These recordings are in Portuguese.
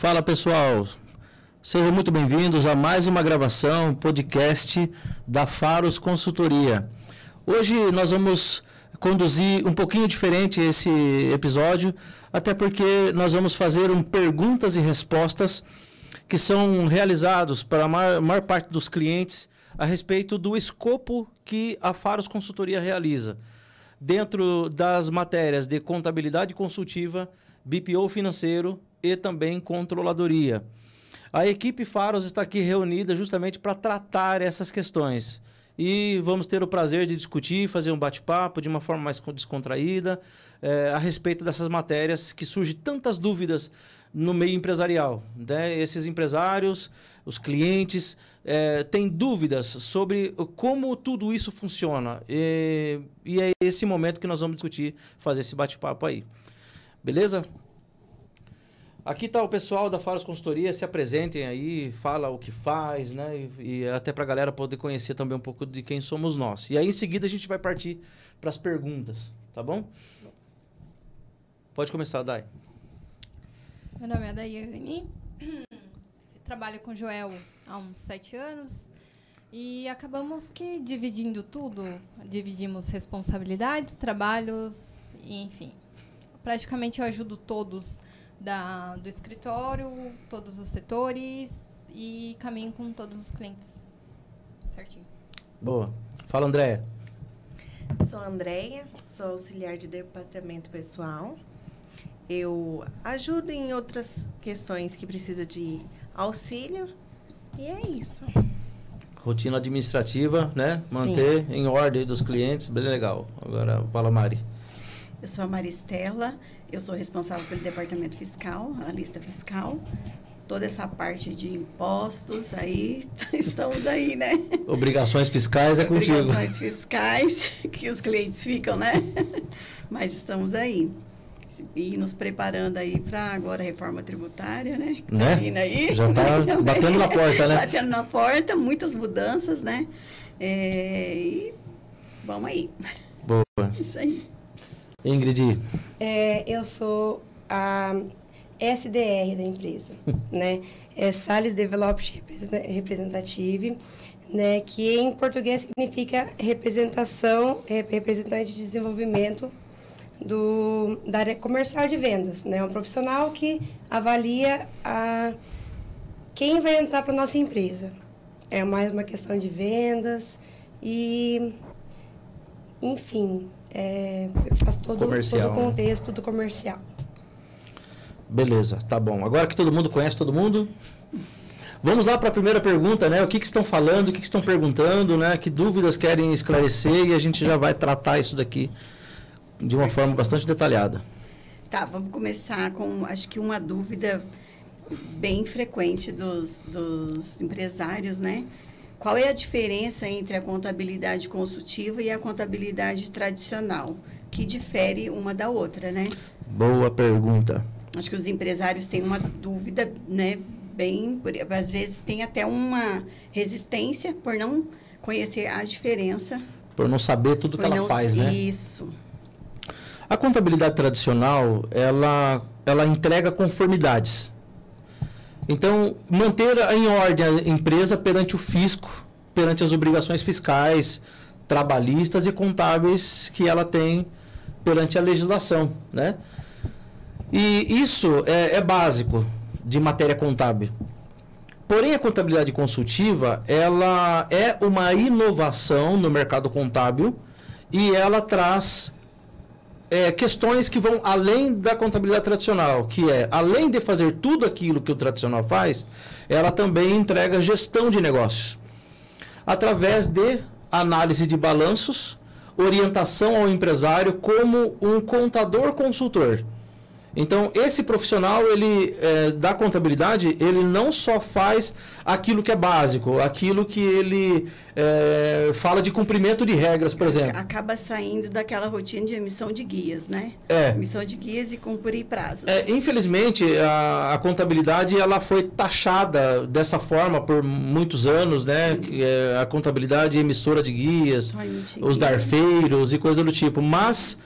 Fala pessoal, sejam muito bem-vindos a mais uma gravação, podcast da Faros Consultoria. Hoje nós vamos conduzir um pouquinho diferente esse episódio, até porque nós vamos fazer perguntas e respostas que são realizados para a maior parte dos clientes a respeito do escopo que a Faros Consultoria realiza, dentro das matérias de contabilidade consultiva, BPO financeiro e também controladoria. A equipe Faros está aqui reunida justamente para tratar essas questões. E vamos ter o prazer de discutir, fazer um bate-papo de uma forma mais descontraída a respeito dessas matérias que surgem tantas dúvidas no meio empresarial, né? Esses empresários, os clientes, têm dúvidas sobre como tudo isso funciona. E é esse momento que nós vamos discutir, fazer esse bate-papo aí. Beleza? Aqui está o pessoal da Faros Consultoria, se apresentem aí, fala o que faz, né? E até para a galera poder conhecer também um pouco de quem somos nós. E aí em seguida a gente vai partir para as perguntas, tá bom? Pode começar, Dai. Meu nome é Daiane, trabalho com o Joel há uns 7 anos e acabamos que dividindo tudo, dividimos responsabilidades, trabalhos, enfim. Praticamente eu ajudo todos do escritório, todos os setores e caminho com todos os clientes. Certinho. Boa. Fala, Andréia. Sou a Andréia, sou auxiliar de departamento pessoal. Eu ajudo em outras questões que precisa de auxílio e é isso. Rotina administrativa, né? Manter Sim. em ordem dos clientes, bem legal. Agora fala, Mari. Eu sou a Maristela, eu sou responsável pelo departamento fiscal, analista fiscal. Toda essa parte de impostos, aí estamos aí, né? Obrigações fiscais é contigo. Obrigações fiscais, que os clientes ficam, né? Mas estamos aí. E nos preparando aí para agora a reforma tributária, né? Que tá vindo aí. Já está batendo na porta, né? Batendo na porta, muitas mudanças, né? E vamos aí. Boa. Isso aí. Ingrid. Eu sou a SDR da empresa, né? É Sales Development Representative, né? Que em português significa representante de desenvolvimento da área comercial de vendas, né? Um profissional que avalia quem vai entrar para a nossa empresa. É mais uma questão de vendas e, enfim, eu faço todo o contexto do comercial. Beleza, tá bom. Agora que todo mundo conhece todo mundo, vamos lá para a primeira pergunta, né? O que estão falando, o que estão perguntando, né? Que dúvidas querem esclarecer e a gente já vai tratar isso daqui de uma forma bastante detalhada. Tá, vamos começar com, acho que uma dúvida bem frequente dos empresários, né? Qual é a diferença entre a contabilidade consultiva e a contabilidade tradicional, que difere uma da outra, né? Boa pergunta. Acho que os empresários têm uma dúvida, né? Às vezes tem até uma resistência por não conhecer a diferença. Por não saber tudo que ela faz, né? Isso. A contabilidade tradicional, ela entrega conformidades. Então, manter em ordem a empresa perante o fisco, perante as obrigações fiscais, trabalhistas e contábeis que ela tem perante a legislação, né? E isso é básico de matéria contábil. Porém, a contabilidade consultiva, ela é uma inovação no mercado contábil e ela traz questões que vão além da contabilidade tradicional, que além de fazer tudo aquilo que o tradicional faz, ela também entrega gestão de negócios, através de análise de balanços, orientação ao empresário como um contador consultor. Então, esse profissional, da contabilidade, ele não só faz aquilo que é básico, aquilo que ele fala de cumprimento de regras, por exemplo. Acaba saindo daquela rotina de emissão de guias, né? Emissão de guias e cumprir prazos. Infelizmente, a contabilidade ela foi taxada dessa forma por muitos anos, né? Que a contabilidade emissora de guias, os darfeiros e coisa do tipo. Mas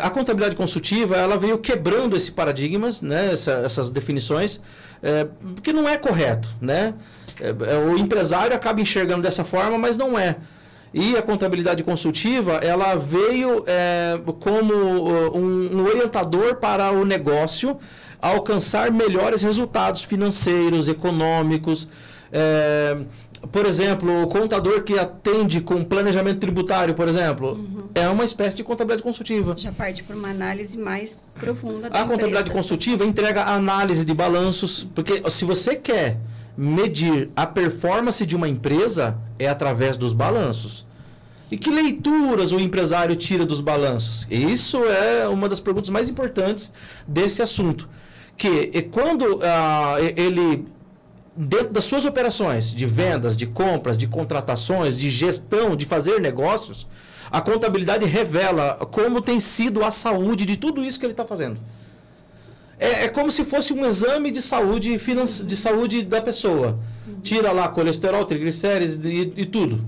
a contabilidade consultiva, ela veio quebrando esse paradigmas, né, essas definições, porque não é correto, né? O empresário acaba enxergando dessa forma, mas não é. E a contabilidade consultiva, ela veio como um orientador para o negócio alcançar melhores resultados financeiros, econômicos. Por exemplo, o contador que atende com planejamento tributário, por exemplo, é uma espécie de contabilidade consultiva. Já parte para uma análise mais profunda da A contabilidade consultiva entrega análise de balanços, porque se você quer medir a performance de uma empresa, é através dos balanços. E que leituras o empresário tira dos balanços? Isso é uma das perguntas mais importantes desse assunto. Que quando ele, dentro das suas operações de vendas, de compras, de contratações, de gestão, de fazer negócios, a contabilidade revela como tem sido a saúde de tudo isso que ele está fazendo. É como se fosse um exame de saúde, de saúde da pessoa. Tira lá colesterol, triglicérides e tudo.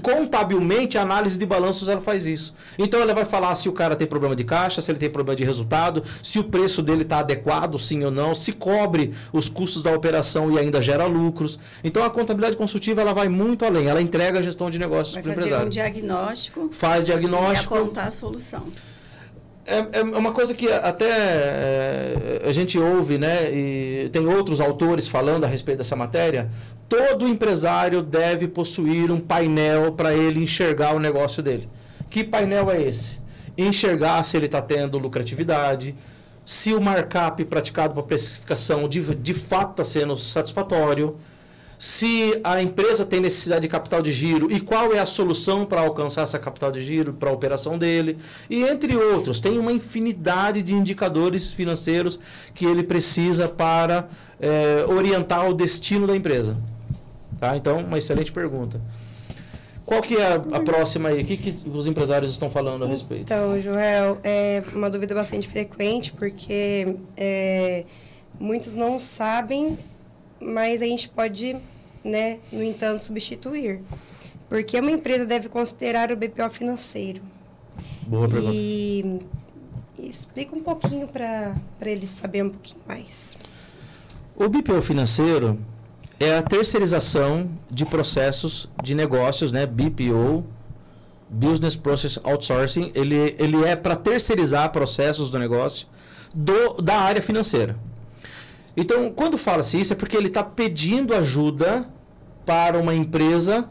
Contabilmente, a análise de balanços ela faz isso. Então ela vai falar se o cara tem problema de caixa, se ele tem problema de resultado, se o preço dele está adequado, sim ou não, se cobre os custos da operação e ainda gera lucros. Então a contabilidade consultiva ela vai muito além, ela entrega a gestão de negócios para o empresário. Vai fazer um diagnóstico, faz diagnóstico e apontar a solução. É uma coisa que até a gente ouve, né, e tem outros autores falando a respeito dessa matéria. Todo empresário deve possuir um painel para ele enxergar o negócio dele. Que painel é esse? Enxergar se ele está tendo lucratividade, se o markup praticado para precificação de fato está sendo satisfatório, se a empresa tem necessidade de capital de giro e qual é a solução para alcançar essa capital de giro para a operação dele, e entre outros. Tem uma infinidade de indicadores financeiros que ele precisa para orientar o destino da empresa. Tá? Então, uma excelente pergunta. Qual que é a próxima aí? O que os empresários estão falando a respeito? Então, Joel, é uma dúvida bastante frequente, porque muitos não sabem, mas a gente pode, né, no entanto, substituir. Porque uma empresa deve considerar o BPO financeiro. Boa pergunta. E explica um pouquinho para eles saberem um pouquinho mais. O BPO financeiro é a terceirização de processos de negócios, né? BPO, Business Process Outsourcing. Ele é para terceirizar processos do negócio da área financeira. Então, quando fala-se isso, é porque ele está pedindo ajuda para uma empresa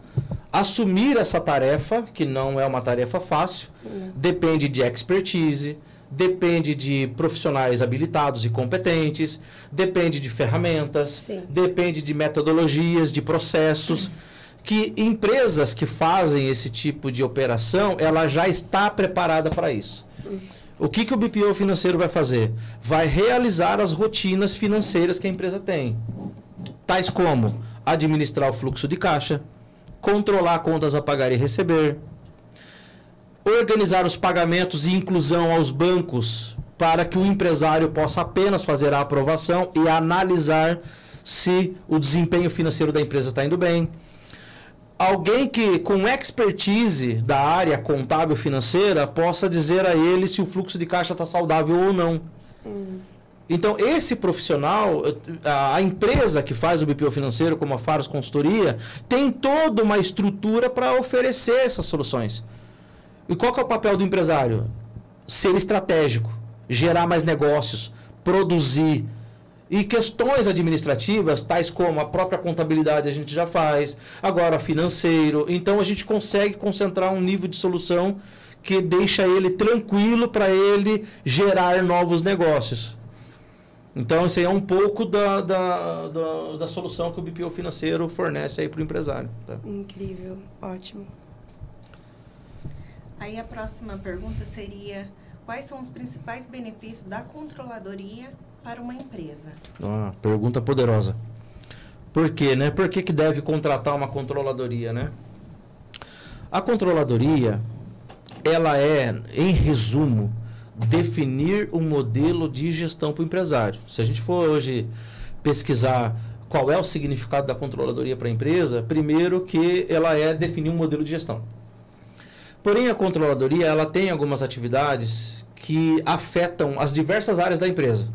assumir essa tarefa, que não é uma tarefa fácil, depende de expertise, depende de profissionais habilitados e competentes, depende de ferramentas, depende de metodologias, de processos, que empresas que fazem esse tipo de operação, ela já está preparada para isso. O que o BPO financeiro vai fazer? Vai realizar as rotinas financeiras que a empresa tem, tais como administrar o fluxo de caixa, controlar contas a pagar e receber, organizar os pagamentos e inclusão aos bancos para que o empresário possa apenas fazer a aprovação e analisar se o desempenho financeiro da empresa está indo bem. Alguém que, com expertise da área contábil financeira, possa dizer a ele se o fluxo de caixa está saudável ou não. Então, esse profissional, a empresa que faz o BPO financeiro, como a Faros Consultoria, tem toda uma estrutura para oferecer essas soluções. E qual que é o papel do empresário? Ser estratégico, gerar mais negócios, produzir. E questões administrativas, tais como a própria contabilidade a gente já faz, agora financeiro. Então a gente consegue concentrar um nível de solução que deixa ele tranquilo para ele gerar novos negócios. Então isso aí é um pouco da solução que o BPO financeiro fornece aí para o empresário. Tá? Incrível, ótimo. Aí a próxima pergunta seria: quais são os principais benefícios da controladoria para uma empresa? Pergunta poderosa. Por quê, né? Por que deve contratar uma controladoria, né? A controladoria, ela é, em resumo, definir um modelo de gestão para o empresário. Se a gente for hoje pesquisar qual é o significado da controladoria para a empresa, primeiro que ela é definir um modelo de gestão. Porém, a controladoria ela tem algumas atividades que afetam as diversas áreas da empresa.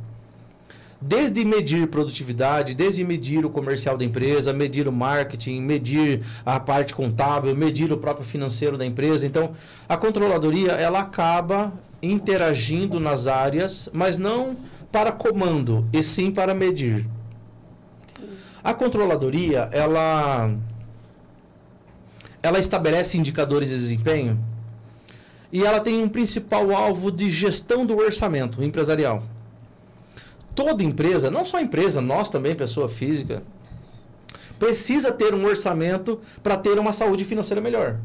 Desde medir produtividade, desde medir o comercial da empresa, medir o marketing, medir a parte contábil, medir o próprio financeiro da empresa. Então, a controladoria ela acaba interagindo nas áreas, mas não para comando, e sim para medir. A controladoria, ela estabelece indicadores de desempenho e ela tem um principal alvo de gestão do orçamento empresarial. Toda empresa, não só empresa, nós também, pessoa física, precisa ter um orçamento para ter uma saúde financeira melhor.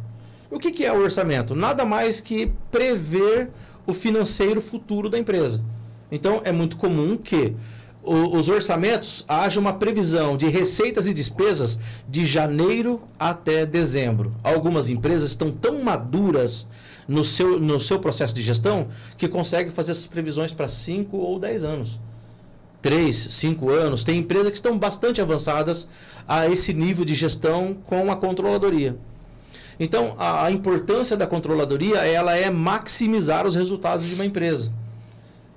O que é o orçamento? Nada mais que prever o financeiro futuro da empresa. Então, é muito comum que os orçamentos haja uma previsão de receitas e despesas de janeiro até dezembro. Algumas empresas estão tão maduras no seu processo de gestão que conseguem fazer essas previsões para 5 ou 10 anos. 3, 5 anos. Tem empresas que estão bastante avançadas a esse nível de gestão com a controladoria. Então, a importância da controladoria ela é maximizar os resultados de uma empresa.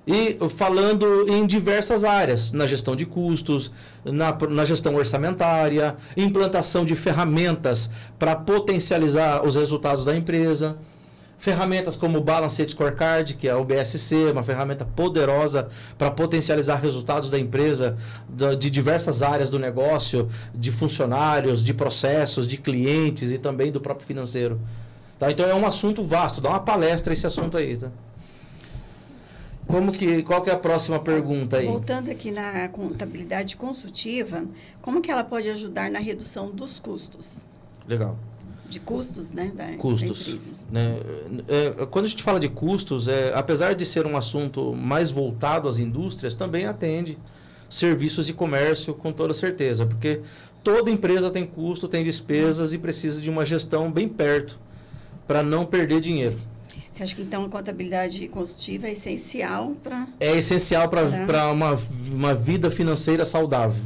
E falando em diversas áreas, na gestão de custos, na gestão orçamentária, implantação de ferramentas para potencializar os resultados da empresa, ferramentas como o Balanced Scorecard, que é o BSC, uma ferramenta poderosa para potencializar resultados da empresa, de diversas áreas do negócio, de funcionários, de processos, de clientes e também do próprio financeiro. Tá? Então é um assunto vasto, dá uma palestra esse assunto aí, tá? Qual que é a próxima pergunta aí? Voltando aqui na contabilidade consultiva, como que ela pode ajudar na redução dos custos? Legal. De custos, né? Custos. Né? Quando a gente fala de custos, apesar de ser um assunto mais voltado às indústrias, também atende serviços e comércio com toda certeza, porque toda empresa tem custo, tem despesas e precisa de uma gestão bem perto para não perder dinheiro. Você acha que então a contabilidade consultiva é essencial para... É essencial para uma vida financeira saudável.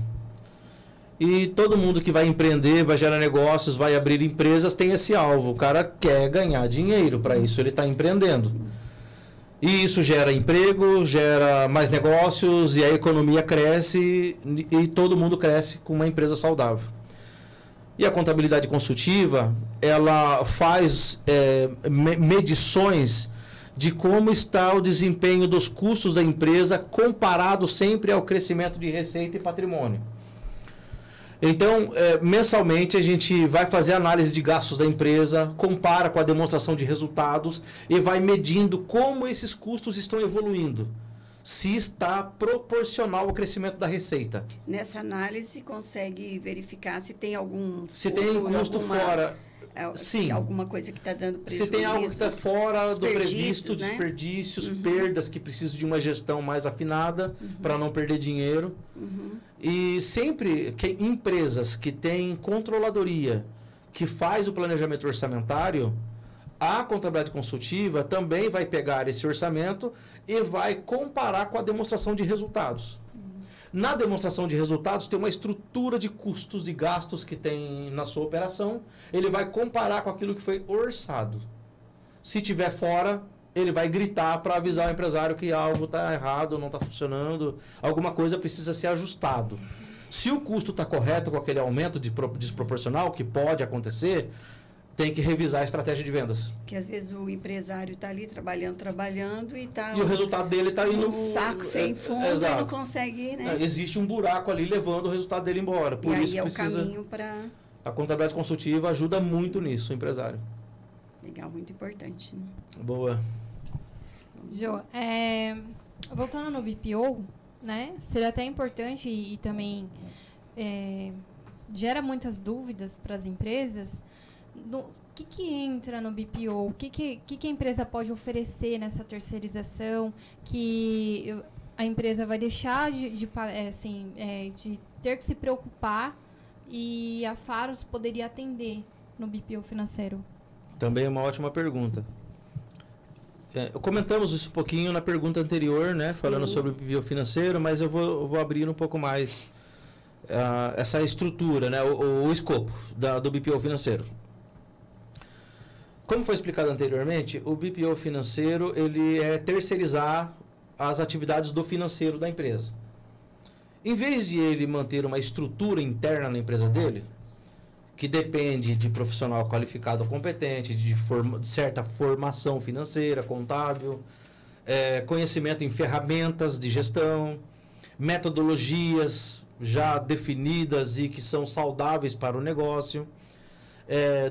E todo mundo que vai empreender, vai gerar negócios, vai abrir empresas, tem esse alvo. O cara quer ganhar dinheiro, para isso ele está empreendendo. E isso gera emprego, gera mais negócios, e a economia cresce, e todo mundo cresce com uma empresa saudável. E a contabilidade consultiva, ela faz medições de como está o desempenho dos custos da empresa comparado sempre ao crescimento de receita e patrimônio. Então, mensalmente, a gente vai fazer análise de gastos da empresa, compara com a demonstração de resultados e vai medindo como esses custos estão evoluindo. Se está proporcional ao crescimento da receita. Nessa análise, consegue verificar se tem algum... Se tem custo fora... Sim. Alguma coisa que está dando prejuízo. Se tem algo que está fora do previsto, né? Desperdícios, perdas que precisam de uma gestão mais afinada para não perder dinheiro. E sempre que empresas que têm controladoria, que faz o planejamento orçamentário, a contabilidade consultiva também vai pegar esse orçamento e vai comparar com a demonstração de resultados. Na demonstração de resultados, tem uma estrutura de custos, de gastos que tem na sua operação. Ele vai comparar com aquilo que foi orçado. Se tiver fora, ele vai gritar para avisar o empresário que algo está errado, não está funcionando, alguma coisa precisa ser ajustado. Se o custo está correto com aquele aumento desproporcional, que pode acontecer, tem que revisar a estratégia de vendas. Que às vezes o empresário está ali trabalhando e está... E o resultado dele está indo... Um saco sem fundo e não consegue, né? Existe um buraco ali levando o resultado dele embora. Por e isso aí é precisa... o caminho para... A contabilidade consultiva ajuda muito nisso, o empresário. Legal, muito importante. Né? Boa. Jo, voltando no BPO, né? Seria até importante e também gera muitas dúvidas para as empresas. O que entra no BPO? O que a empresa pode oferecer nessa terceirização que a empresa vai deixar de ter que se preocupar e a Faros poderia atender no BPO financeiro? Também é uma ótima pergunta. Comentamos isso um pouquinho na pergunta anterior, né? Falando sobre o BPO financeiro, mas eu vou abrir um pouco mais essa estrutura, né? O escopo do BPO financeiro. Como foi explicado anteriormente, o BPO financeiro ele é terceirizar as atividades do financeiro da empresa. Em vez de ele manter uma estrutura interna na empresa dele, que depende de profissional qualificado competente, de certa formação financeira, contábil, conhecimento em ferramentas de gestão, metodologias já definidas e que são saudáveis para o negócio,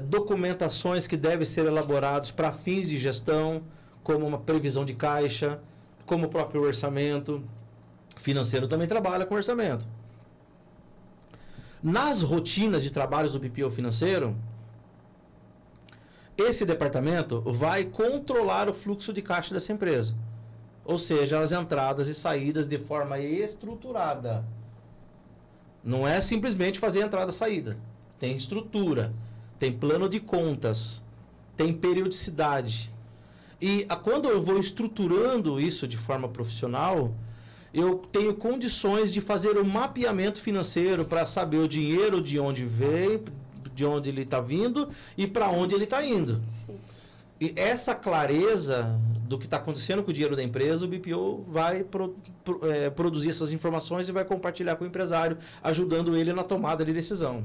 documentações que devem ser elaboradas para fins de gestão, como uma previsão de caixa, como o próprio orçamento financeiro também trabalha com orçamento. Nas rotinas de trabalhos do BPO financeiro, esse departamento vai controlar o fluxo de caixa dessa empresa. Ou seja, as entradas e saídas de forma estruturada. Não é simplesmente fazer entrada e saída. Tem estrutura, tem plano de contas, tem periodicidade. E quando eu vou estruturando isso de forma profissional, eu tenho condições de fazer um mapeamento financeiro para saber o dinheiro de onde veio, de onde ele está vindo e para onde ele está indo. Sim. E essa clareza do que está acontecendo com o dinheiro da empresa, o BPO vai produzir essas informações e vai compartilhar com o empresário, ajudando ele na tomada de decisão.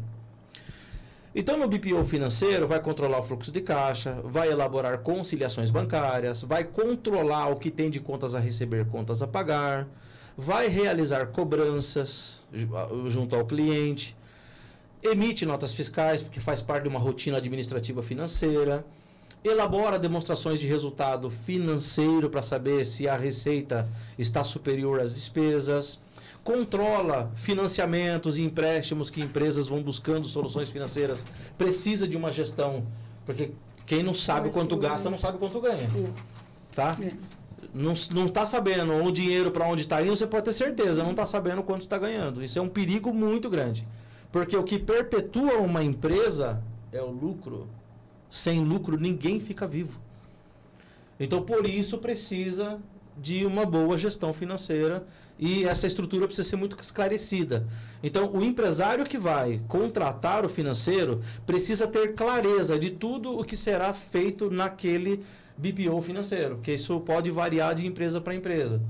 Então, no BPO financeiro, vai controlar o fluxo de caixa, vai elaborar conciliações bancárias, vai controlar o que tem de contas a receber, contas a pagar, vai realizar cobranças junto ao cliente, emite notas fiscais, porque faz parte de uma rotina administrativa financeira, elabora demonstrações de resultado financeiro para saber se a receita está superior às despesas, controla financiamentos e empréstimos que empresas vão buscando soluções financeiras, precisa de uma gestão, porque quem não sabe quanto gasta, não sabe quanto ganha. Tá? Não está sabendo o dinheiro para onde está indo, você pode ter certeza, não está sabendo quanto está ganhando. Isso é um perigo muito grande. Porque o que perpetua uma empresa é o lucro. Sem lucro, ninguém fica vivo. Então, por isso, precisa de uma boa gestão financeira e essa estrutura precisa ser muito esclarecida. Então, o empresário que vai contratar o financeiro precisa ter clareza de tudo o que será feito naquele BPO financeiro, porque isso pode variar de empresa para empresa.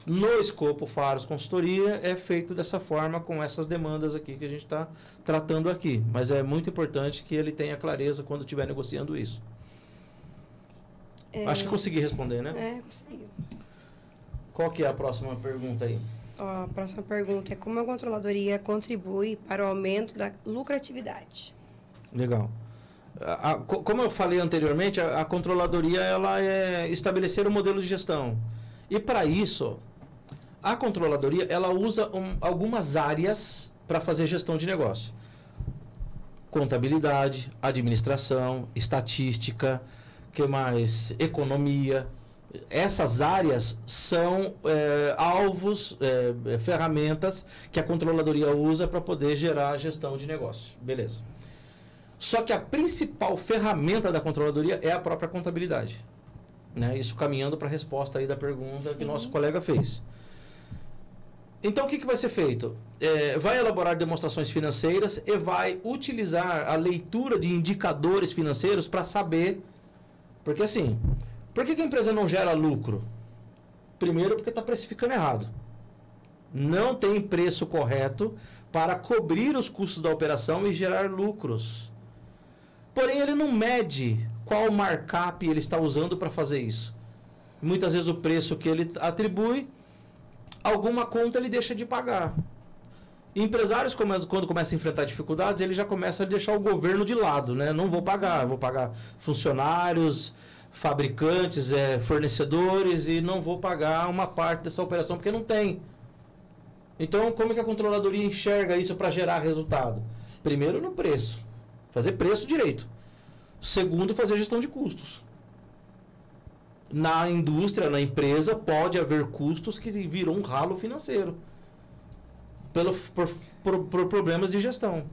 No escopo Faros Consultoria é feito dessa forma, com essas demandas aqui que a gente está tratando aqui. Mas é muito importante que ele tenha clareza quando estiver negociando isso. Acho que consegui responder, né? Consegui. Qual que é a próxima pergunta aí? A próxima pergunta é: como a controladoria contribui para o aumento da lucratividade? Legal. Como eu falei anteriormente, a controladoria ela é estabelecer um modelo de gestão. E para isso, a controladoria ela usa algumas áreas para fazer gestão de negócio. Contabilidade, administração, estatística, que mais? Economia. Essas áreas são alvos, ferramentas que a controladoria usa para poder gerar a gestão de negócio. Beleza. Só que a principal ferramenta da controladoria é a própria contabilidade. Né? Isso caminhando para a resposta aí da pergunta que nosso colega fez. Então, o que vai ser feito? Vai elaborar demonstrações financeiras e vai utilizar a leitura de indicadores financeiros para saber... Porque assim, por que a empresa não gera lucro? Primeiro, porque está precificando errado. Não tem preço correto para cobrir os custos da operação e gerar lucros. Porém, ele não mede qual markup ele está usando para fazer isso. Muitas vezes o preço que ele atribui, alguma conta ele deixa de pagar. Empresários, quando começam a enfrentar dificuldades, ele já começa a deixar o governo de lado, né? Não vou pagar funcionários, fabricantes, fornecedores, e não vou pagar uma parte dessa operação porque não tem. Então, como é que a controladoria enxerga isso para gerar resultado? Primeiro, no preço. Fazer preço direito. Segundo, fazer gestão de custos. Na indústria, na empresa, pode haver custos que viram um ralo financeiro. Por problemas de gestão.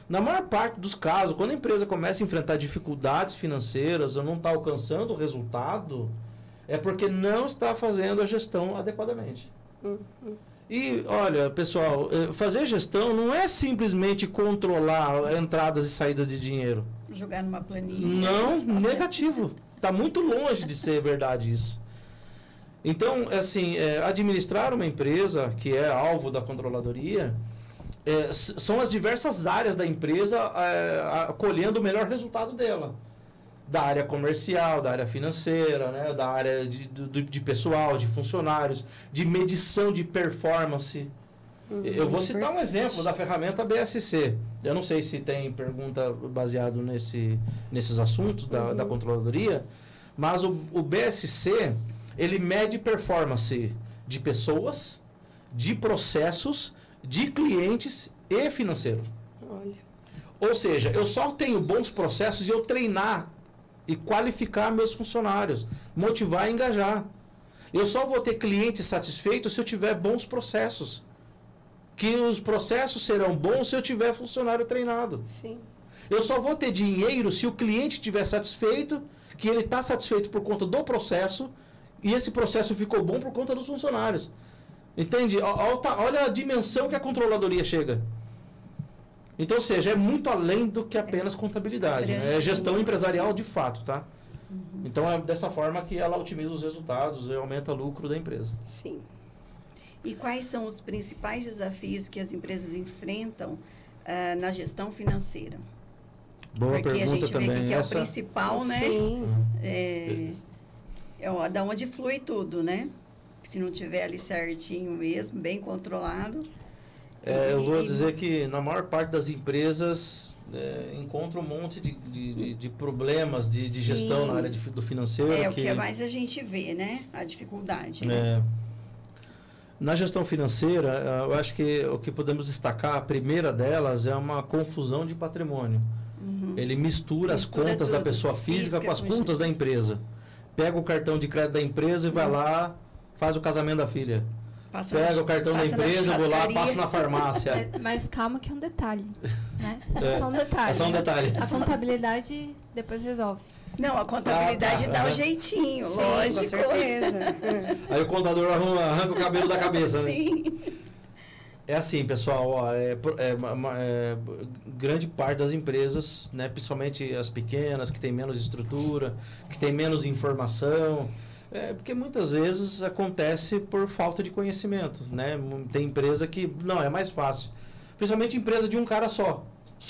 Na maior parte dos casos, quando a empresa começa a enfrentar dificuldades financeiras ou não está alcançando o resultado, é porque não está fazendo a gestão adequadamente. E, olha, pessoal, fazer gestão não é simplesmente controlar entradas e saídas de dinheiro. Jogar numa planilha. Não, negativo. Está muito longe de ser verdade isso. Então, assim, administrar uma empresa que é alvo da controladoria, são as diversas áreas da empresa colhendo o melhor resultado dela. Da área comercial, da área financeira, né, da área de pessoal, de funcionários, de medição de performance. Eu vou citar um exemplo da ferramenta BSC. Eu não sei se tem pergunta baseado nesses assuntos da controladoria, mas o BSC, ele mede performance de pessoas, de processos, de clientes e financeiro. Olha. Ou seja, eu só tenho bons processos e eu treinar e qualificar meus funcionários, motivar e engajar. Eu só vou ter cliente satisfeito se eu tiver bons processos. Que os processos serão bons se eu tiver funcionário treinado. Sim. Eu só vou ter dinheiro se o cliente estiver satisfeito, que ele está satisfeito por conta do processo, e esse processo ficou bom por conta dos funcionários. Entende? Olha a dimensão que a controladoria chega. Então, ou seja, é muito além do que apenas contabilidade. Né? É gestão empresarial de fato, tá? Então, é dessa forma que ela otimiza os resultados e aumenta o lucro da empresa. Sim. E quais são os principais desafios que as empresas enfrentam na gestão financeira? Boa Porque pergunta a gente também. vê que é o principal, né? Sim. Da onde flui tudo, né? Se não tiver ali certinho mesmo, bem controlado. Eu vou dizer que na maior parte das empresas encontra um monte de problemas de gestão na área do financeiro. O que mais a gente vê, né? A dificuldade. Né? Na gestão financeira, eu acho que o que podemos destacar, a primeira delas é uma confusão de patrimônio. Ele mistura as contas da pessoa física com as contas da empresa. Pega o cartão de crédito da empresa e vai lá, faz o casamento da filha. Pega o cartão da empresa, vou lá, passo na farmácia. Mas calma que é um detalhe, né? É só um detalhe. É só um detalhe. A contabilidade depois resolve. Não, a contabilidade dá um jeitinho, Sim, lógico. com certeza. Aí o contador arranca o cabelo da cabeça, né? Sim. É assim, pessoal, ó, grande parte das empresas, né, principalmente as pequenas, que têm menos estrutura, que têm menos informação, porque muitas vezes acontece por falta de conhecimento, né? Tem empresa que, não, é mais fácil. Principalmente empresa de um cara só.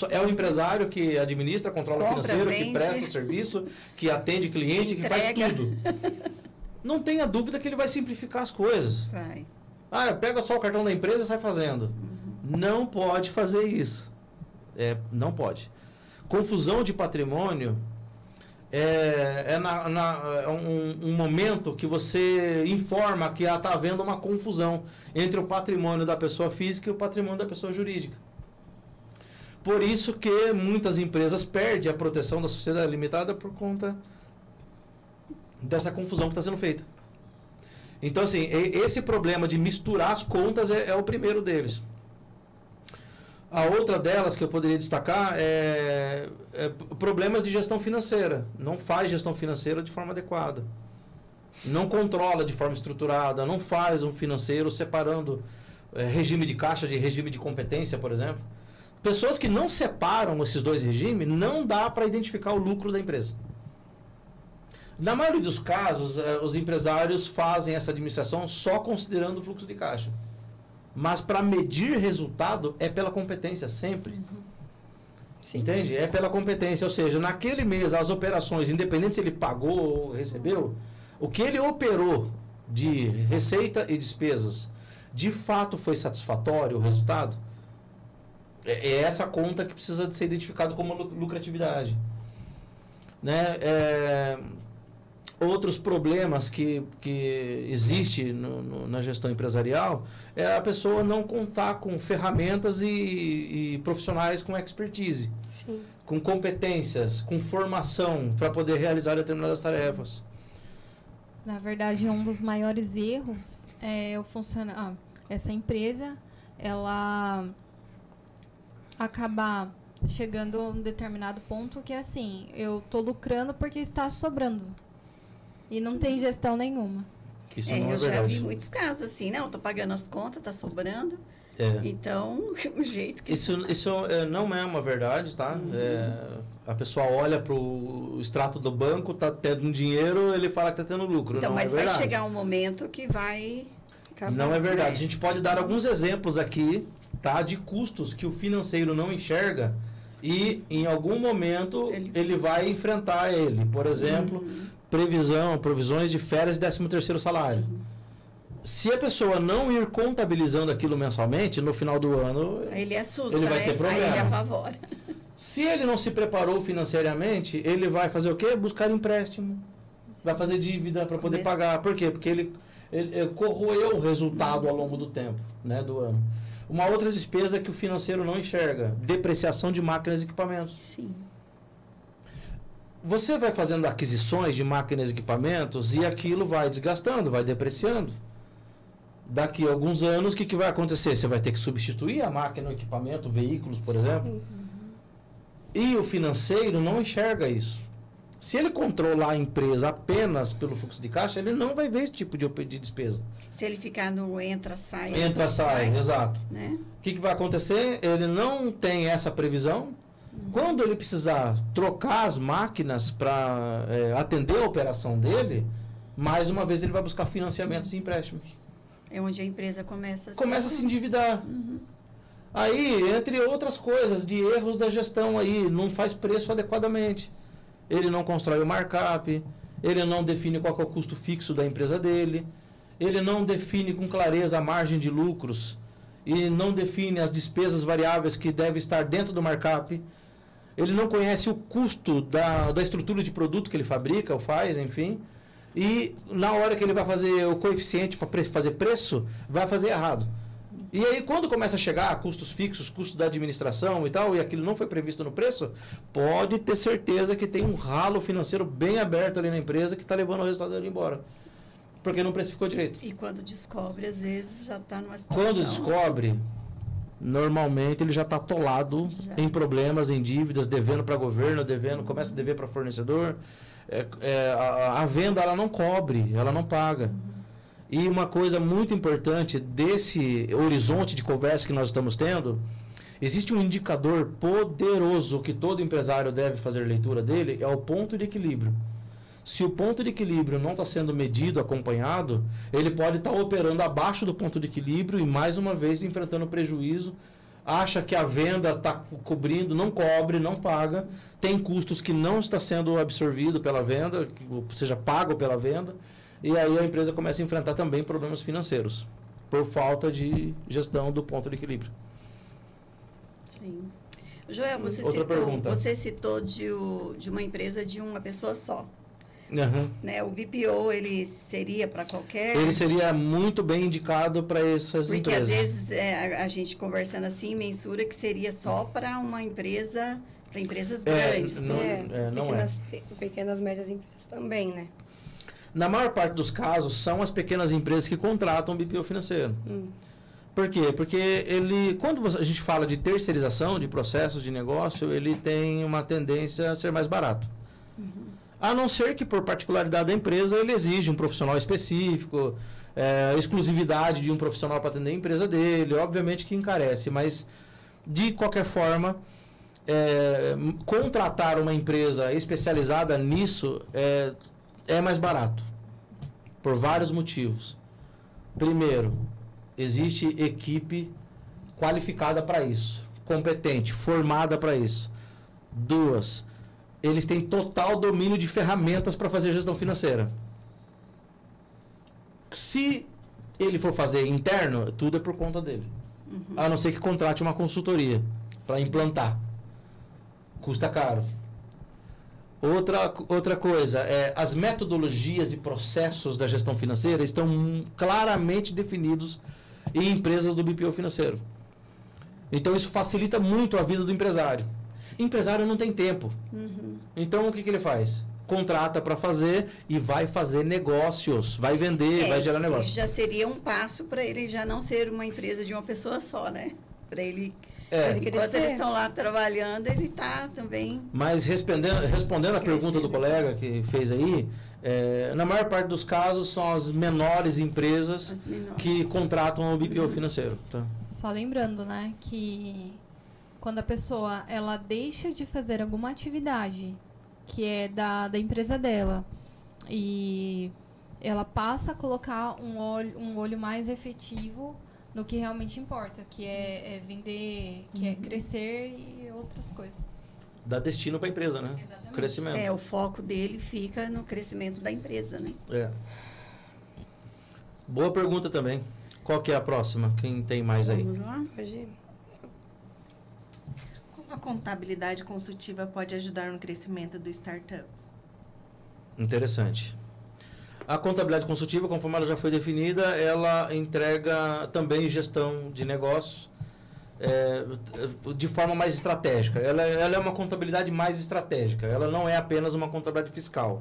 É o empresário que administra, controla o financeiro, vende, que presta o serviço, que atende cliente, que faz tudo. Não tenha dúvida que ele vai simplificar as coisas. Vai. Pega só o cartão da empresa e sai fazendo. Não pode fazer isso. Não pode. Confusão de patrimônio é um momento que você informa que está havendo uma confusão entre o patrimônio da pessoa física e o patrimônio da pessoa jurídica. Por isso que muitas empresas perdem a proteção da sociedade limitada por conta dessa confusão que está sendo feita. Então, assim, esse problema de misturar as contas é o primeiro deles. A outra delas que eu poderia destacar é problemas de gestão financeira. Não faz gestão financeira de forma adequada. Não controla de forma estruturada. Não faz um financeiro separando regime de caixa de regime de competência, por exemplo. Pessoas que não separam esses dois regimes, não dá para identificar o lucro da empresa. Na maioria dos casos, os empresários fazem essa administração só considerando o fluxo de caixa. Mas para medir resultado é pela competência, sempre. Sim. Entende? É pela competência. Ou seja, naquele mês, as operações, independente se ele pagou ou recebeu, o que ele operou de receita e despesas, de fato foi satisfatório o resultado? É essa conta que precisa de ser identificada como lucratividade. Né? Outros problemas que existe na gestão empresarial é a pessoa não contar com ferramentas e profissionais com expertise, Sim. com competências, com formação para poder realizar determinadas tarefas. Na verdade, um dos maiores erros é essa empresa, ela acabar chegando a um determinado ponto que é assim, eu estou lucrando porque está sobrando. E não tem gestão nenhuma. Isso não é eu já verdade. vi muitos casos assim, não, tô pagando as contas, tá sobrando. É. Então, o jeito que... Isso não é uma verdade, tá? A pessoa olha para o extrato do banco, tá tendo dinheiro, ele fala que tá tendo lucro. Então, não mas é vai verdade. chegar um momento que vai acabar. Não é verdade. né? A gente pode dar alguns exemplos aqui, tá? De custos que o financeiro não enxerga e em algum momento ele vai enfrentar ele. Por exemplo, provisões de férias e 13º salário. Se a pessoa não ir contabilizando aquilo mensalmente, no final do ano, Aí ele assusta, ele vai né? ter problema. Aí ele apavora. Se ele não se preparou financeiramente, ele vai fazer o quê? Buscar empréstimo. Vai fazer dívida para poder pagar. Por quê? Porque ele corroeu o resultado ao longo do tempo, né, do ano. Uma outra despesa que o financeiro não enxerga: depreciação de máquinas e equipamentos. Sim. Você vai fazendo aquisições de máquinas e equipamentos e aquilo vai desgastando, vai depreciando. Daqui a alguns anos, o que vai acontecer? Você vai ter que substituir a máquina, o equipamento, veículos, por exemplo. E o financeiro não enxerga isso. Se ele controlar a empresa apenas pelo fluxo de caixa, ele não vai ver esse tipo de despesa. Se ele ficar no entra, sai... Entra, sai, exato. Né? O que vai acontecer? Ele não tem essa previsão. Quando ele precisar trocar as máquinas para atender a operação dele, mais uma vez ele vai buscar financiamentos e empréstimos. É onde a empresa começa a se endividar. Aí, entre outras coisas, de erros da gestão aí, não faz preço adequadamente. Ele não constrói o markup, ele não define qual que é o custo fixo da empresa dele, ele não define com clareza a margem de lucros e não define as despesas variáveis que devem estar dentro do markup. Ele não conhece o custo da estrutura de produto que ele fabrica ou faz, enfim. E na hora que ele vai fazer o coeficiente para fazer preço, vai fazer errado. E aí, quando começa a chegar a custos fixos, custo da administração e tal, e aquilo não foi previsto no preço, pode ter certeza que tem um ralo financeiro bem aberto ali na empresa que está levando o resultado dele embora. Porque não precificou direito. E quando descobre, às vezes, já está numa situação... Quando descobre, normalmente ele já está atolado em problemas, em dívidas, devendo para governo, começa a dever para fornecedor. A venda ela não cobre, ela não paga. E uma coisa muito importante desse horizonte de conversa que nós estamos tendo, existe um indicador poderoso que todo empresário deve fazer leitura dele, é o ponto de equilíbrio. Se o ponto de equilíbrio não está sendo medido, acompanhado, ele pode estar operando abaixo do ponto de equilíbrio e mais uma vez enfrentando prejuízo, acha que a venda está cobrindo, não cobre, não paga, tem custos que não está sendo absorvido pela venda, ou seja, pago pela venda, e aí a empresa começa a enfrentar também problemas financeiros, por falta de gestão do ponto de equilíbrio. Sim. Joel, você citou de uma empresa de uma pessoa só. Né? O BPO, ele seria para qualquer... Ele seria muito bem indicado para essas empresas. Porque às vezes a gente conversando assim, mensura que seria só para uma empresa, para empresas grandes. Pequenas, médias empresas também, né? Na maior parte dos casos, são as pequenas empresas que contratam o BPO financeiro. Por quê? Porque quando a gente fala de terceirização de processos de negócio, ele tem uma tendência a ser mais barato. A não ser que, por particularidade da empresa, ele exige um profissional específico, exclusividade de um profissional para atender a empresa dele, obviamente que encarece, mas, de qualquer forma, contratar uma empresa especializada nisso é mais barato, por vários motivos. Primeiro, existe equipe qualificada para isso, competente, formada para isso. 2, eles têm total domínio de ferramentas para fazer gestão financeira. Se ele for fazer interno, tudo é por conta dele. A não ser que contrate uma consultoria para implantar. Custa caro. Outra coisa, as metodologias e processos da gestão financeira estão claramente definidos em empresas do BPO financeiro. Então, isso facilita muito a vida do empresário. Empresário não tem tempo. Então, o que ele faz? Contrata para fazer e vai fazer negócios, vai vender, vai gerar negócio. Já seria um passo para ele já não ser uma empresa de uma pessoa só, né? Para ele Enquanto eles estão lá trabalhando, ele está também... Mas respondendo a pergunta do colega que fez aí, na maior parte dos casos são as menores empresas que contratam o BPO financeiro. Tá? Só lembrando, né, que quando a pessoa ela deixa de fazer alguma atividade que é da empresa dela e ela passa a colocar um olho mais efetivo no que realmente importa, que é vender, que é crescer e outras coisas. Dá destino para a empresa, né? Exatamente. Crescimento. O foco dele fica no crescimento da empresa, né? Boa pergunta também. Qual que é a próxima? Quem tem mais aí? Vamos lá. Como a contabilidade consultiva pode ajudar no crescimento do startups? Interessante. A contabilidade consultiva, conforme ela já foi definida, ela entrega também gestão de negócios de forma mais estratégica. Ela é uma contabilidade mais estratégica. Ela não é apenas uma contabilidade fiscal.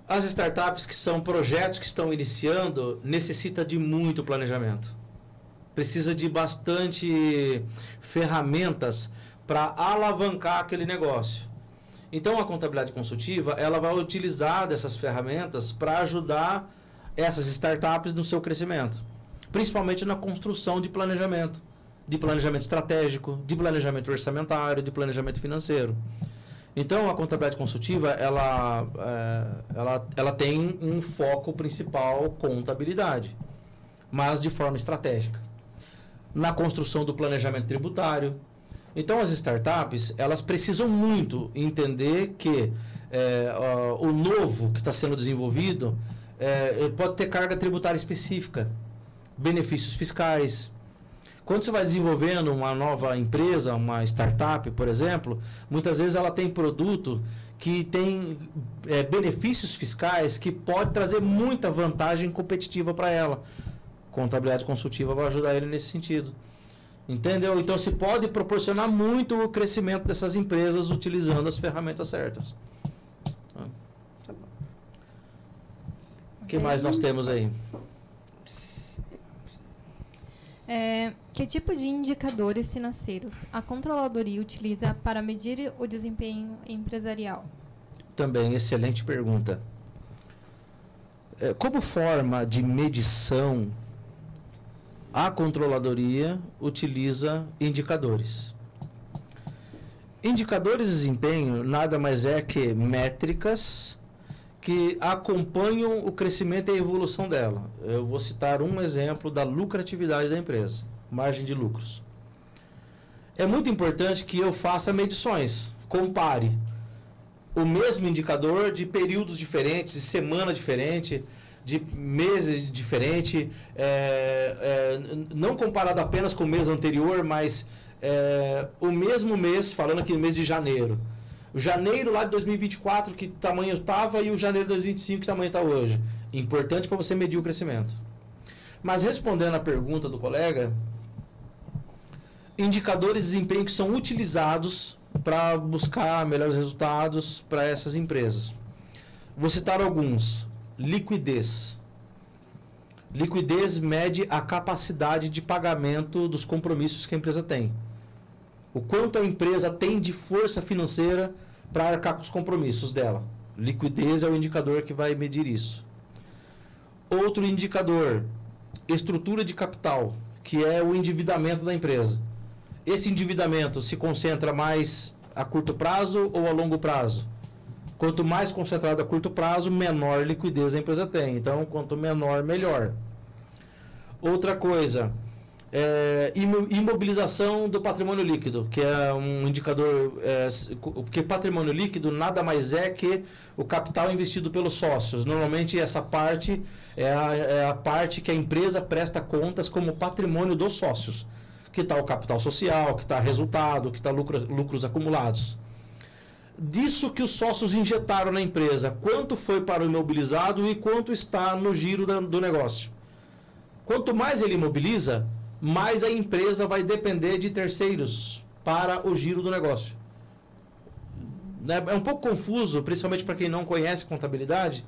As startups, que são projetos que estão iniciando, necessita de muito planejamento. Precisa de bastante ferramentas para alavancar aquele negócio. Então, a contabilidade consultiva, ela vai utilizar dessas ferramentas para ajudar essas startups no seu crescimento. Principalmente na construção de planejamento estratégico, de planejamento orçamentário, de planejamento financeiro. Então, a contabilidade consultiva, ela tem um foco principal, contabilidade, mas de forma estratégica. Na construção do planejamento tributário. Então, as startups, elas precisam muito entender que o novo que está sendo desenvolvido pode ter carga tributária específica, benefícios fiscais. Quando você vai desenvolvendo uma nova empresa, uma startup, por exemplo, muitas vezes ela tem produto que tem benefícios fiscais que pode trazer muita vantagem competitiva para ela. Contabilidade consultiva vai ajudar ele nesse sentido. Entendeu? Então, se pode proporcionar muito o crescimento dessas empresas utilizando as ferramentas certas. O que mais nós temos aí? Que tipo de indicadores financeiros a controladoria utiliza para medir o desempenho empresarial? Também, excelente pergunta. Como forma de medição, a controladoria utiliza indicadores. Indicadores de desempenho nada mais é que métricas que acompanham o crescimento e a evolução dela. Eu vou citar um exemplo da lucratividade da empresa, margem de lucros. É muito importante que eu faça medições, compare o mesmo indicador de períodos diferentes, de semana diferente, de meses diferente, não comparado apenas com o mês anterior, mas o mesmo mês, falando aqui no mês de janeiro. O janeiro lá de 2024, que tamanho estava, e o janeiro de 2025, que tamanho está hoje. Importante para você medir o crescimento. Mas respondendo à pergunta do colega, indicadores de desempenho que são utilizados para buscar melhores resultados para essas empresas. Vou citar alguns. Liquidez. Liquidez mede a capacidade de pagamento dos compromissos que a empresa tem. O quanto a empresa tem de força financeira para arcar com os compromissos dela. Liquidez é o indicador que vai medir isso. Outro indicador, estrutura de capital, que é o endividamento da empresa. Esse endividamento se concentra mais a curto prazo ou a longo prazo? Quanto mais concentrado a curto prazo, menor liquidez a empresa tem. Então, quanto menor, melhor. Outra coisa, imobilização do patrimônio líquido, que é um indicador, porque patrimônio líquido nada mais é que o capital investido pelos sócios. Normalmente, essa parte é a parte que a empresa presta contas como patrimônio dos sócios, que está o capital social, que está resultado, que está lucros acumulados. Disso que os sócios injetaram na empresa, quanto foi para o imobilizado e quanto está no giro do negócio. Quanto mais ele imobiliza, mais a empresa vai depender de terceiros para o giro do negócio. É um pouco confuso, principalmente para quem não conhece contabilidade,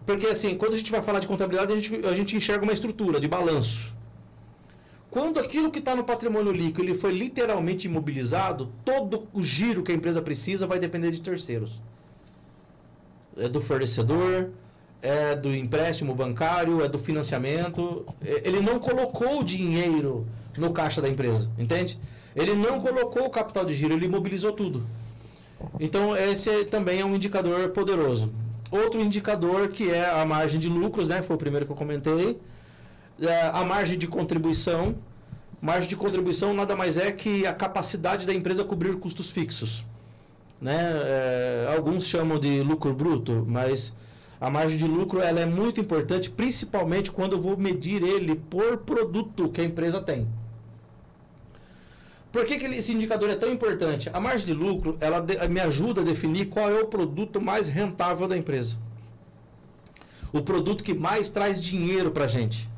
porque assim, quando a gente vai falar de contabilidade, a gente enxerga uma estrutura de balanço. Quando aquilo que está no patrimônio líquido ele foi literalmente imobilizado, todo o giro que a empresa precisa vai depender de terceiros. É do fornecedor, é do empréstimo bancário, é do financiamento. Ele não colocou o dinheiro no caixa da empresa, entende? Ele não colocou o capital de giro, ele imobilizou tudo. Então, esse também é um indicador poderoso. Outro indicador que é a margem de lucros, né? Foi o primeiro que eu comentei. A margem de contribuição. Margem de contribuição nada mais é que a capacidade da empresa cobrir custos fixos. Né? Alguns chamam de lucro bruto, mas a margem de lucro ela é muito importante, principalmente quando eu vou medir ele por produto que a empresa tem. Por que esse indicador é tão importante? A margem de lucro ela me ajuda a definir qual é o produto mais rentável da empresa. O produto que mais traz dinheiro para a gente.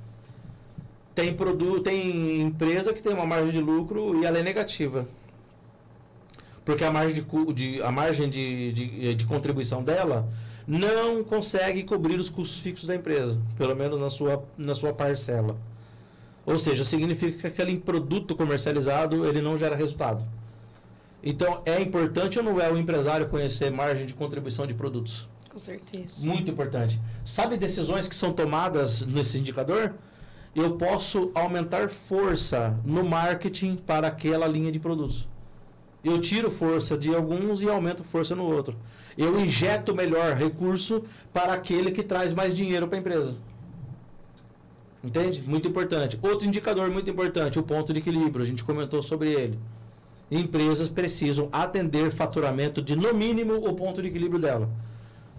Tem empresa que tem uma margem de lucro e ela é negativa. Porque a margem de contribuição dela não consegue cobrir os custos fixos da empresa, pelo menos na sua parcela. Ou seja, significa que aquele produto comercializado ele não gera resultado. Então, é importante ou não é o empresário conhecer margem de contribuição de produtos? Com certeza. Muito importante. Sabe decisões que são tomadas nesse indicador? Eu posso aumentar força no marketing para aquela linha de produtos. Eu tiro força de alguns e aumento força no outro. Eu injeto melhor recurso para aquele que traz mais dinheiro para a empresa. Entende? Muito importante. Outro indicador muito importante, o ponto de equilíbrio. A gente comentou sobre ele. Empresas precisam atender faturamento de, no mínimo, o ponto de equilíbrio dela.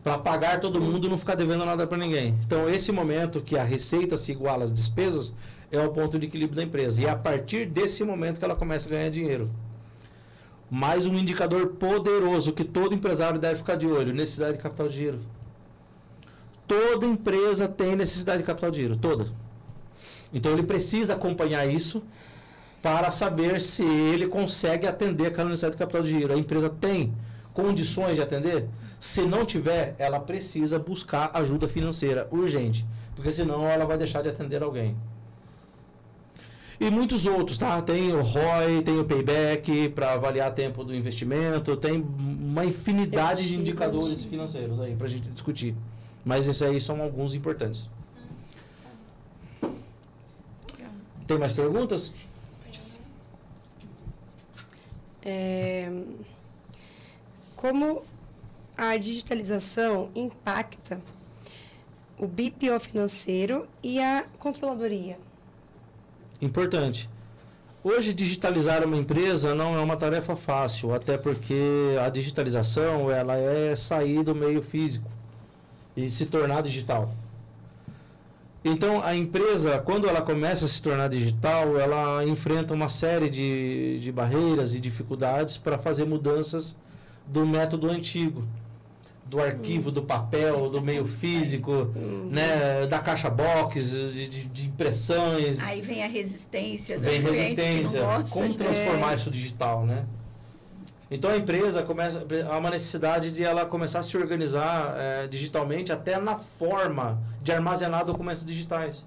Para pagar todo mundo e não ficar devendo nada para ninguém. Então, esse momento que a receita se iguala às despesas é o ponto de equilíbrio da empresa. E é a partir desse momento que ela começa a ganhar dinheiro. Mais um indicador poderoso que todo empresário deve ficar de olho: necessidade de capital de giro. Toda empresa tem necessidade de capital de giro, toda. Então ele precisa acompanhar isso para saber se ele consegue atender aquela necessidade de capital de giro. A empresa tem condições de atender? Se não tiver, ela precisa buscar ajuda financeira urgente, porque senão ela vai deixar de atender alguém. E muitos outros, tá? Tem o ROI, tem o payback para avaliar tempo do investimento, tem uma infinidade de indicadores financeiros aí para a gente discutir. Mas esses aí são alguns importantes. Tem mais perguntas? Como a digitalização impacta o BPO financeiro e a controladoria? Importante. Hoje, digitalizar uma empresa não é uma tarefa fácil, até porque a digitalização ela é sair do meio físico e se tornar digital. Então, a empresa, quando ela começa a se tornar digital, ela enfrenta uma série de barreiras e dificuldades para fazer mudanças do método antigo, do arquivo, do papel, do meio físico, né, da caixa box, de impressões. Aí vem a resistência. Vem resistência. Como transformar isso digital, né? Então a empresa há uma necessidade de ela começar a se organizar digitalmente, até na forma de armazenar documentos digitais.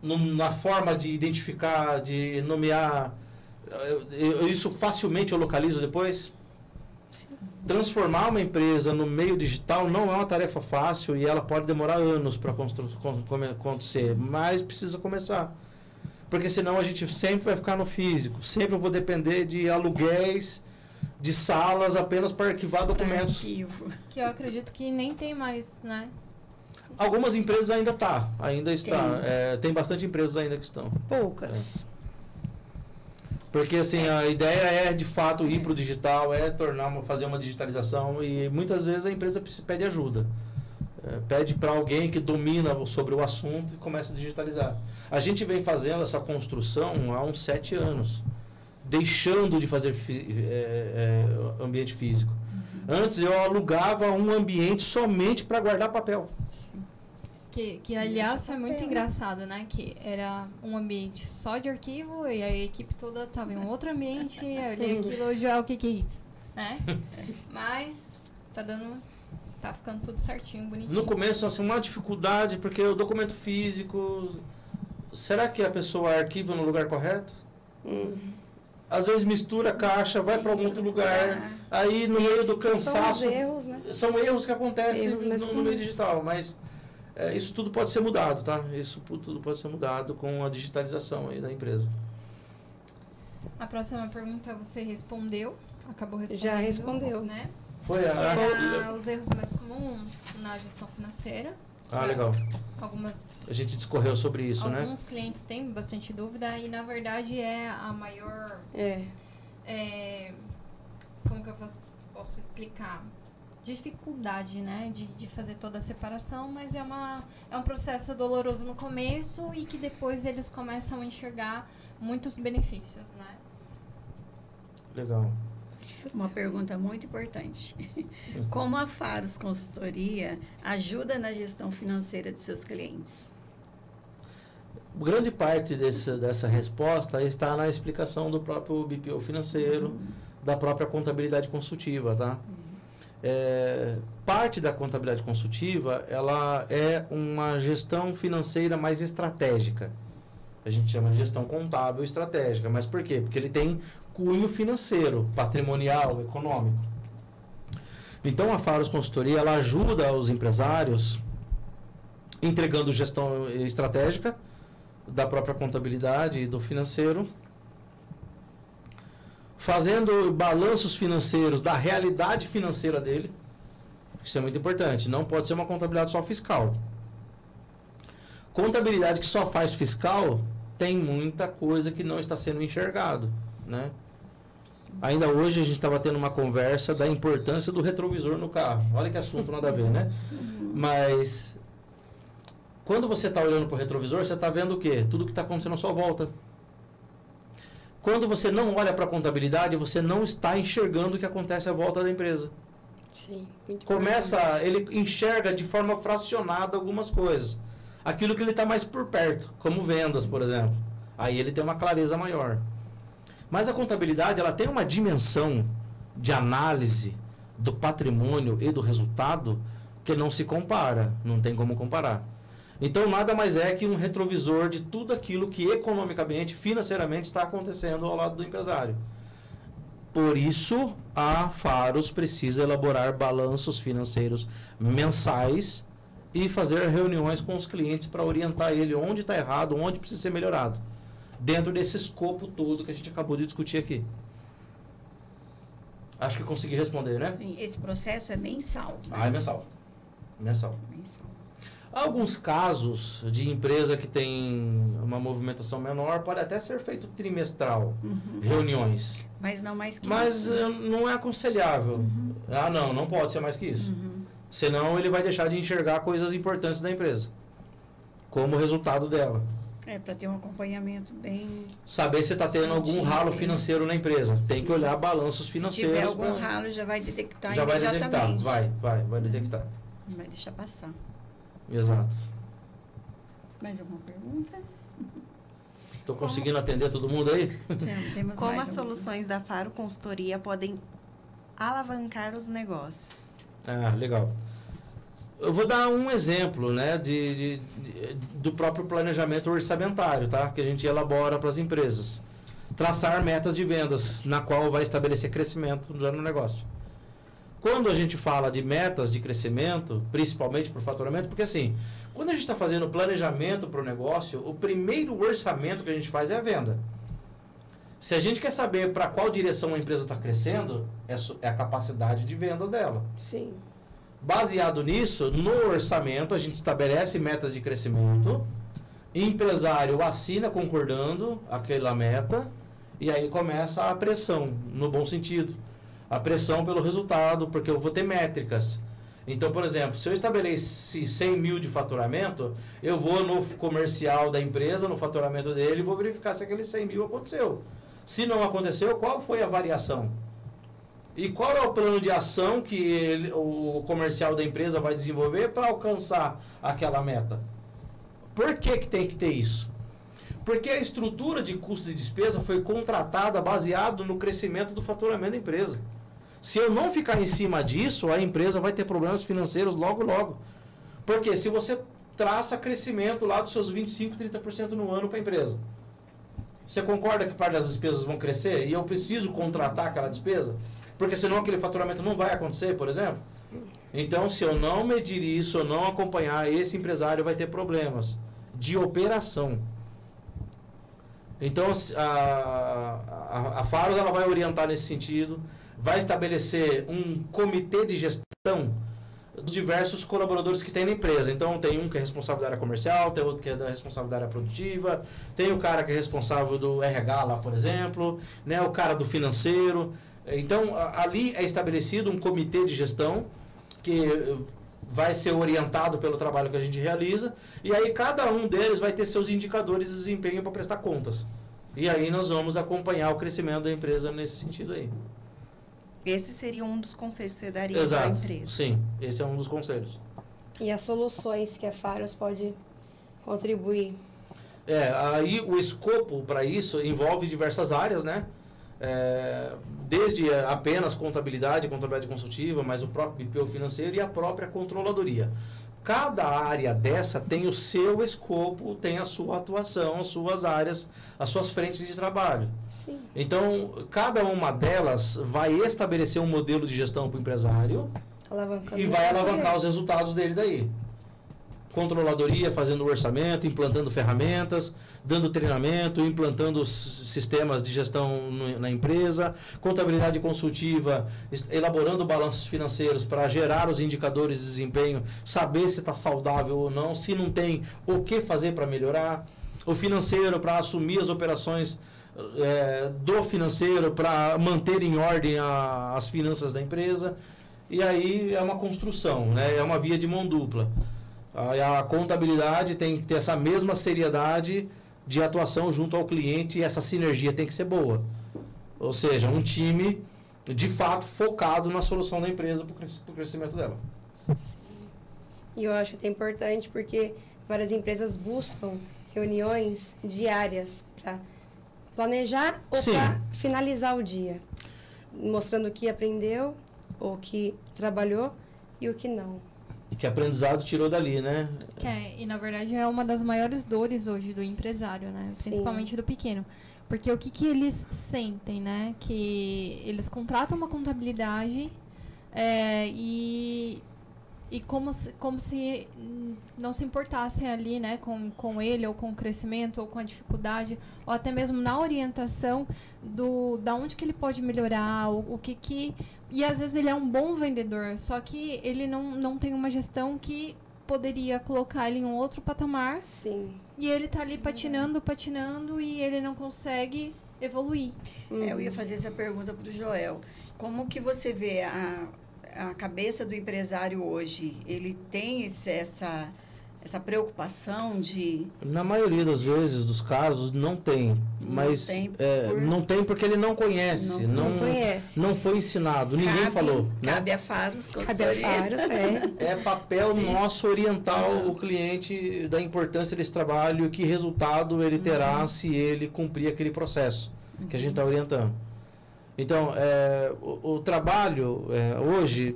Na forma de identificar, de nomear. Isso facilmente eu localizo depois? Transformar uma empresa no meio digital não é uma tarefa fácil e ela pode demorar anos para acontecer, mas precisa começar. Porque senão a gente sempre vai ficar no físico. Sempre eu vou depender de aluguéis, de salas apenas para arquivar documentos. Que eu acredito que nem tem mais, né? Algumas empresas ainda está. Tem bastante empresas ainda que estão. Poucas. Porque assim, a ideia é de fato ir para o digital, fazer uma digitalização e muitas vezes a empresa pede ajuda. Pede para alguém que domina sobre o assunto e começa a digitalizar. A gente vem fazendo essa construção há uns 7 anos, deixando de fazer ambiente físico. Antes eu alugava um ambiente somente para guardar papel. Que aliás foi muito engraçado, né? Que era um ambiente só de arquivo e a equipe toda estava em um outro ambiente. Eu olhei aquilo, Joel, o que é isso? Né? Mas tá ficando tudo certinho, bonitinho. No começo, assim, uma dificuldade, porque o documento físico será que a pessoa arquiva no lugar correto? Às vezes mistura a caixa, vai para algum outro lugar, aí no meio do cansaço... São os erros, né? São erros que acontecem Erros no meio digital, mas isso tudo pode ser mudado, tá? Isso tudo pode ser mudado com a digitalização aí da empresa. A próxima pergunta você respondeu, acabou respondendo. Já respondeu. Né? Foi Que era os erros mais comuns na gestão financeira. Ah, legal. Algumas... A gente discorreu sobre isso, né? Alguns clientes têm bastante dúvida e, na verdade, é a maior... como que eu posso explicar? Dificuldade, né? De fazer toda a separação, mas é um processo doloroso no começo e que depois eles começam a enxergar muitos benefícios, né? Legal. Uma pergunta muito importante. Como a Faros Consultoria ajuda na gestão financeira de seus clientes? Grande parte dessa resposta está na explicação do próprio BPO financeiro, da própria contabilidade consultiva, tá? Parte da contabilidade consultiva, ela é uma gestão financeira mais estratégica. A gente chama de gestão contábil estratégica. Mas por quê? Porque ele tem cunho financeiro, patrimonial, econômico. Então, a Faros Consultoria, ela ajuda os empresários entregando gestão estratégica da própria contabilidade e do financeiro, fazendo balanços financeiros da realidade financeira dele. Isso é muito importante. Não pode ser uma contabilidade só fiscal. Contabilidade que só faz fiscal tem muita coisa que não está sendo enxergado, né? Ainda hoje a gente estava tendo uma conversa da importância do retrovisor no carro. Olha que assunto nada a ver, né? Mas quando você está olhando para o retrovisor, você está vendo o quê? Tudo que está acontecendo à sua volta. Quando você não olha para a contabilidade, você não está enxergando o que acontece à volta da empresa. Sim, muito Ele enxerga de forma fracionada algumas coisas. Aquilo que ele está mais por perto, como vendas, por exemplo. Aí ele tem uma clareza maior. Mas a contabilidade, ela tem uma dimensão de análise do patrimônio e do resultado que não se compara, não tem como comparar. Então, nada mais é que um retrovisor de tudo aquilo que economicamente, financeiramente está acontecendo ao lado do empresário. Por isso, a Faros precisa elaborar balanços financeiros mensais e fazer reuniões com os clientes para orientar ele onde está errado, onde precisa ser melhorado. Dentro desse escopo todo que a gente acabou de discutir aqui. Acho que consegui responder, né? Sim, esse processo é mensal. É mensal. Mensal. Há alguns casos de empresa que tem uma movimentação menor, pode até ser feito trimestral, reuniões. Mas não mais que Mas isso. não é aconselhável. Não pode ser mais que isso. Senão ele vai deixar de enxergar coisas importantes da empresa, como resultado dela. Para ter um acompanhamento bem... Saber se está tendo algum ralo financeiro na empresa. Tem que olhar balanços financeiros. Se tiver algum ralo, já vai detectar já imediatamente. Vai detectar. Não vai deixar passar. Exato. Mais alguma pergunta? Estou conseguindo atender todo mundo aí? Temos Como mais as soluções da Faro Consultoria podem alavancar os negócios? Legal. Eu vou dar um exemplo, né, do próprio planejamento orçamentário, tá? Que a gente elabora para as empresas. Traçar metas de vendas, na qual vai estabelecer crescimento no negócio. Quando a gente fala de metas de crescimento, principalmente para o faturamento, porque assim, quando a gente está fazendo planejamento para o negócio, o primeiro orçamento que a gente faz é a venda. Se a gente quer saber para qual direção a empresa está crescendo, é a capacidade de vendas dela. Sim. Baseado nisso, no orçamento, a gente estabelece metas de crescimento, empresário assina concordando aquela meta, e aí começa a pressão, no bom sentido. A pressão pelo resultado, porque eu vou ter métricas. Então, por exemplo, se eu estabeleci 100 mil de faturamento, eu vou no comercial da empresa, no faturamento dele, e vou verificar se aquele 100 mil aconteceu. Se não aconteceu, qual foi a variação? E qual é o plano de ação que o comercial da empresa vai desenvolver para alcançar aquela meta? Por que tem que ter isso? Porque a estrutura de custos e despesa foi contratada baseado no crescimento do faturamento da empresa. Se eu não ficar em cima disso, a empresa vai ter problemas financeiros logo. Porque se você traça crescimento lá dos seus 25%, 30% no ano para a empresa. Você concorda que parte das despesas vão crescer e eu preciso contratar aquela despesa? Porque senão aquele faturamento não vai acontecer, por exemplo? Então, se eu não medir isso, eu não acompanhar, esse empresário vai ter problemas de operação. Então, a Faros ela vai orientar nesse sentido, vai estabelecer um comitê de gestão dos diversos colaboradores que tem na empresa. Então, tem um que é responsável da área comercial, tem outro que é responsável da área produtiva, tem o cara que é responsável do RH lá, por exemplo, né, o cara do financeiro. Então, ali é estabelecido um comitê de gestão que vai ser orientado pelo trabalho que a gente realiza, e aí cada um deles vai ter seus indicadores de desempenho para prestar contas. E aí nós vamos acompanhar o crescimento da empresa nesse sentido aí. Esse seria um dos conselhos que você daria para Exato, a empresa. sim, esse é um dos conselhos. E as soluções que a Faros pode contribuir? Aí o escopo para isso envolve diversas áreas, né? Desde apenas contabilidade consultiva, mas o próprio BPO financeiro e a própria controladoria. Cada área dessa tem o seu escopo, tem a sua atuação, as suas áreas, as suas frentes de trabalho. Sim. Então, cada uma delas vai estabelecer um modelo de gestão para o empresário e vai alavancar os resultados dele daí. Controladoria fazendo o orçamento, implantando ferramentas, dando treinamento, implantando sistemas de gestão na empresa, contabilidade consultiva, elaborando balanços financeiros para gerar os indicadores de desempenho, saber se está saudável ou não, se não tem, o que fazer para melhorar, o financeiro para assumir as operações do financeiro, para manter em ordem as finanças da empresa, e aí é uma construção, né? É uma via de mão dupla. A contabilidade tem que ter essa mesma seriedade de atuação junto ao cliente e essa sinergia tem que ser boa. Ou seja, um time de fato focado na solução da empresa para o crescimento dela. Sim. E eu acho que é importante porque várias empresas buscam reuniões diárias para planejar ou para finalizar o dia, mostrando o que aprendeu, o que trabalhou e o que não. Que aprendizado tirou dali, né? E na verdade é uma das maiores dores hoje do empresário, né? Principalmente do pequeno. Porque o que eles sentem, né? Que eles contratam uma contabilidade e como se não se importassem ali, né? Com ele, ou com o crescimento, ou com a dificuldade, ou até mesmo na orientação da onde que ele pode melhorar, o que... E às vezes ele é um bom vendedor, só que ele não tem uma gestão que poderia colocar ele em um outro patamar. Sim. E ele tá ali patinando e ele não consegue evoluir. Eu ia fazer essa pergunta para o Joel. Como que você vê a cabeça do empresário hoje? Ele tem essa preocupação de... Na maioria das vezes, dos casos, não tem. Mas não tem porque ele não conhece. Não conhece. Não foi ensinado. Ninguém falou. Cabe a Faros. Cabe a Faros, É papel nosso orientar o cliente da importância desse trabalho e que resultado ele terá se ele cumprir aquele processo que a gente está orientando. Então, o trabalho hoje,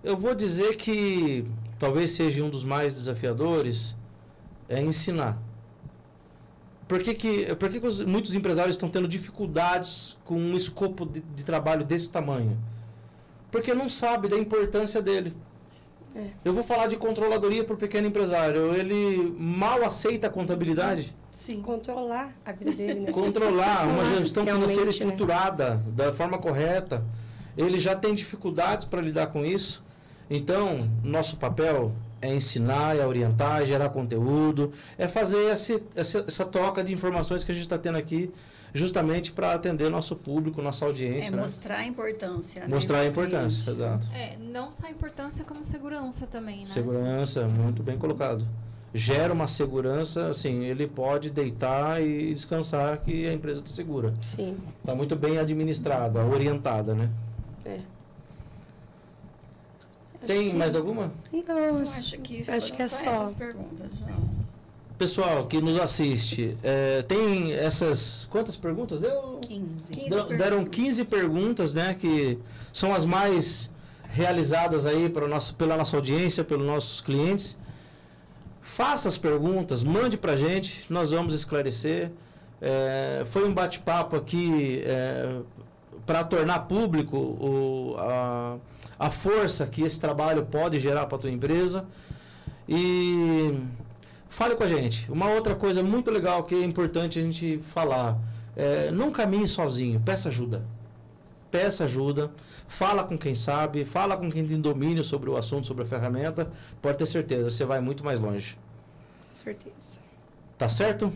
eu vou dizer que talvez seja um dos mais desafiadores, é ensinar. Por que muitos empresários estão tendo dificuldades com um escopo de trabalho desse tamanho? Porque não sabe da importância dele. Eu vou falar de controladoria para o pequeno empresário. Ele mal aceita a contabilidade? Sim. Controlar a vida dele, né? Controlar uma gestão financeira estruturada, da forma correta. Ele já tem dificuldades para lidar com isso. Então, nosso papel é ensinar, é orientar, é gerar conteúdo, é fazer essa troca de informações que a gente está tendo aqui, justamente para atender nosso público, nossa audiência. Mostrar a importância. Mostrar a importância, exato. Não só a importância, como segurança também, né? Segurança, muito bem colocado. Gera uma segurança, assim, ele pode deitar e descansar que a empresa está segura. Sim. Está muito bem administrada, orientada, né? Tem mais alguma? Não, acho que é só essas perguntas, João. Pessoal que nos assiste, tem essas... Quantas perguntas deu? 15. Deram 15 perguntas, né? Que são as mais realizadas aí pela nossa audiência, pelos nossos clientes. faça as perguntas, mande para a gente, nós vamos esclarecer. Foi um bate-papo aqui para tornar público a força que esse trabalho pode gerar para a tua empresa. E fale com a gente. Uma outra coisa muito legal que é importante a gente falar, não caminhe sozinho, peça ajuda. Peça ajuda, fala com quem sabe, fala com quem tem domínio sobre o assunto, sobre a ferramenta, pode ter certeza, você vai muito mais longe. Com certeza. Tá certo?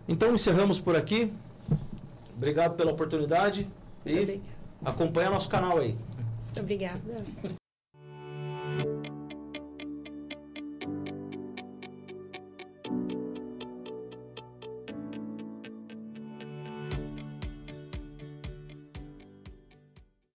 Então encerramos por aqui. Obrigado pela oportunidade e acompanha nosso canal aí. Muito obrigada.